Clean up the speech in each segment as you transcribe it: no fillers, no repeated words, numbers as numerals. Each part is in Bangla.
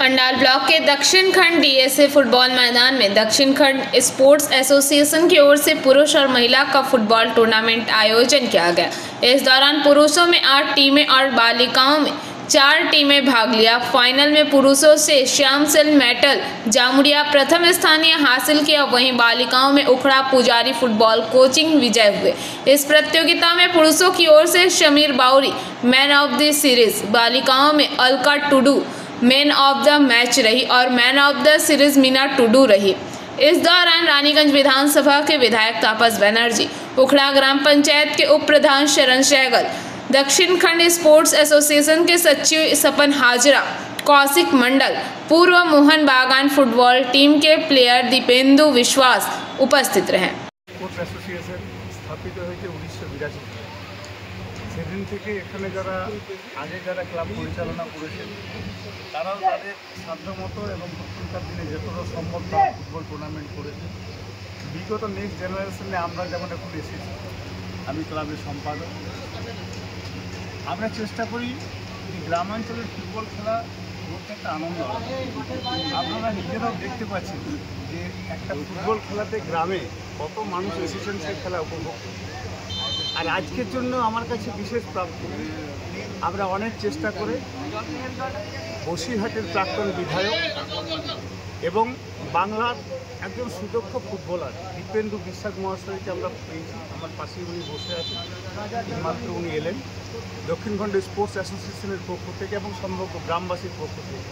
अंडाल ब्लॉक के दक्षिण खंड डीएसए फुटबॉल मैदान में दक्षिण खंड स्पोर्ट्स एसोसिएशन की ओर से पुरुष और महिला का फुटबॉल टूर्नामेंट आयोजन किया गया। इस दौरान पुरुषों में 8 टीमें और बालिकाओं में 4 टीमें भाग लिया। फाइनल में पुरुषों से श्याम सेल मेटल जामुड़िया प्रथम स्थानीय हासिल किया, वहीं बालिकाओं में उखड़ा पुजारी फुटबॉल कोचिंग विजय हुए। इस प्रतियोगिता में पुरुषों की ओर से Shamir Bauri man of the series, बालिकाओं में Alka Tudu man of the match रही और man of the series Meena Tudu रही। इस दौरान रानीगंज विधानसभा के विधायक तापस बनर्जी, उखड़ा ग्राम पंचायत के उप प्रधान शरण सहगल, दक्षिण खंड स्पोर्ट्स एसोसिएशन के सचिव सपन हाजरा, कौशिक मंडल, पूर्व मोहन बागान फुटबॉल टीम के प्लेयर दीपेंदु विश्वास उपस्थित रहे। সেদিন থেকে এখানে যারা আগে যারা ক্লাব পরিচালনা করেছেন তারাও তাদের সাধ্যমতো এবং তখনকার দিনে যতটা সম্ভব তারা ফুটবল টুর্নামেন্ট করেছে। বিগত নেক্সট জেনারেশনে আমরা যেমন এখন এসেছি, আমি ক্লাবের সম্পাদক, আমরা চেষ্টা করি যে গ্রামাঞ্চলের ফুটবল খেলা করতে একটা আনন্দ হয়। আপনারা নিজেরাও দেখতে পাচ্ছেন যে একটা ফুটবল খেলাতে গ্রামে কত মানুষ এসেছেন সেই খেলা উপভোগ করতে। আর আজকের জন্য আমার কাছে বিশেষ প্রাপ্তি, আমরা অনেক চেষ্টা করে বসিরহাটের প্রাক্তন বিধায়ক এবং বাংলার একজন সুদক্ষ ফুটবলার দীপেন্দু বিশ্বাস মহাশয়কে আমরা পেয়েছি। আমার পাশে উনি বসে আছেন, মাত্র উনি এলেন দক্ষিণখণ্ড স্পোর্টস অ্যাসোসিয়েশনের পক্ষ থেকে এবং সমগ্র গ্রামবাসীর পক্ষ থেকে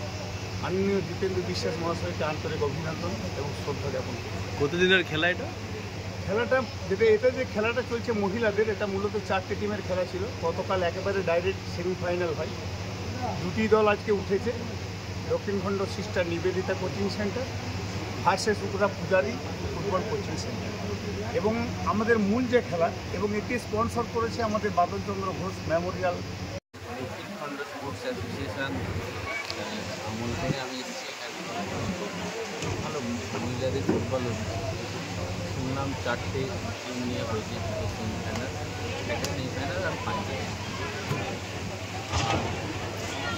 মাননীয় দীপেন্দু বিশ্বাস মহাশয়কে আন্তরিক অভিনন্দন এবং শ্রদ্ধা জ্ঞাপন করি। কতদিনের খেলা এটা? এটা যে খেলাটা চলছে মহিলাদের, এটা মূলত 4টে টিমের খেলা ছিল। গতকাল একেবারে ডাইরেক্ট সেমিফাইনাল হয়। 2টি দল আজকে উঠেছে, Dakshinkhand sister Nivedita coaching centre versus Ukhra Pujari football coaching centre. এবং আমাদের মূল যে খেলা, এবং এটি স্পন্সর করেছে আমাদের বাদলচন্দ্র ঘোষ মেমোরিয়াল। দক্ষিণখণ্ড স্পোর্টস অ্যাসোসিয়েশন আমল থেকে আমি এসেছি এখানে। ভালো মহিলাদের ফুটবল শুনলাম 4টে টিম নিয়ে হয়েছে, 2টো সেমিফাইনাল, একটা সেমিফাইনাল আর ফাইনাল।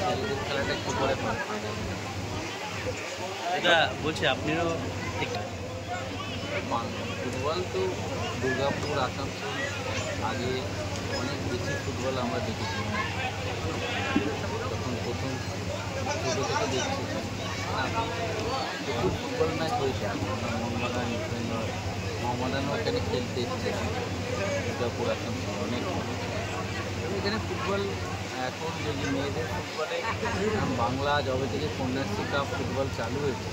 আর ছেলেদের খেলাটা একটু পরে ফাইনাল। এটা বলছি আপনিও ফুটবল তো দুর্গাপুর, আসানসোল আগে অনেক বেশি ফুটবল আমরা দেখেছি। তখন প্রথম ছোটো থেকে দেখছি প্রচুর ফুটবল ম্যাচ হয়েছে। মোহাম্মদান মোহাম্মদানও এখানে খেলতে এসছে, দুর্গাপুর, আসানসোল অনেক। এখানে ফুটবল এখন যদি মেয়েদের ফুটবলে বাংলা যবে থেকে কন্যাশ্রী কাপ ফুটবল চালু হয়েছে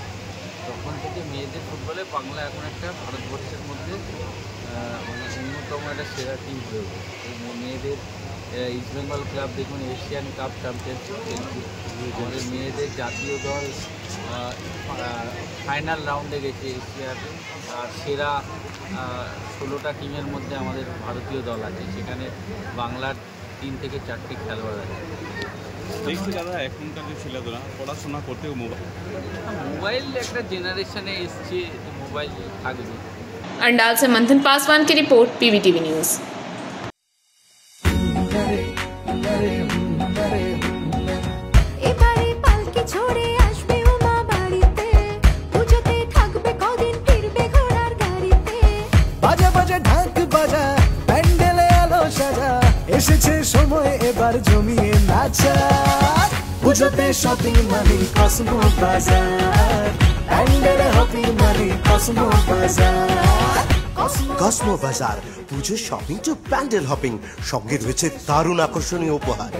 তখন থেকে মেয়েদের ফুটবলে বাংলা এখন একটা ভারতবর্ষের মধ্যে মানে অন্যতম একটা সেরা টিম হয়ে উঠেছে। মেয়েদের ইস্ট বেঙ্গল ক্লাব দেখুন এশিয়ান কাপ চ্যাম্পিয়নশিপ খেলছে, আমাদের মেয়েদের জাতীয় দল ফাইনাল রাউন্ডে গেছে এশিয়াতে। আর সেরা 16টা টিমের মধ্যে আমাদের ভারতীয় দল আছে, সেখানে বাংলার 3 থেকে 4টে খেলোয়াড় আছে। দেখছি দাদা এখনকার যে ছেলেরা পড়াশোনা করতেও মোবাইল একটা জেনারেশনে এসছে, মোবাইল থাকবে। अंडाल से मंथन पासवान की रिपोर्ट, पीवीटीवी न्यूज़। এসেছে সময় এবার জমিয়ে নাচা, পুজোতে শপিং মানি কসমো বাজার, প্যান্ডেলে হপিং মানি কসমো বাজার। কসমো বাজার, পুজো শপিং টু প্যান্ডেল হপিং, সঙ্গে রয়েছে দারুণ আকর্ষণীয় উপহার।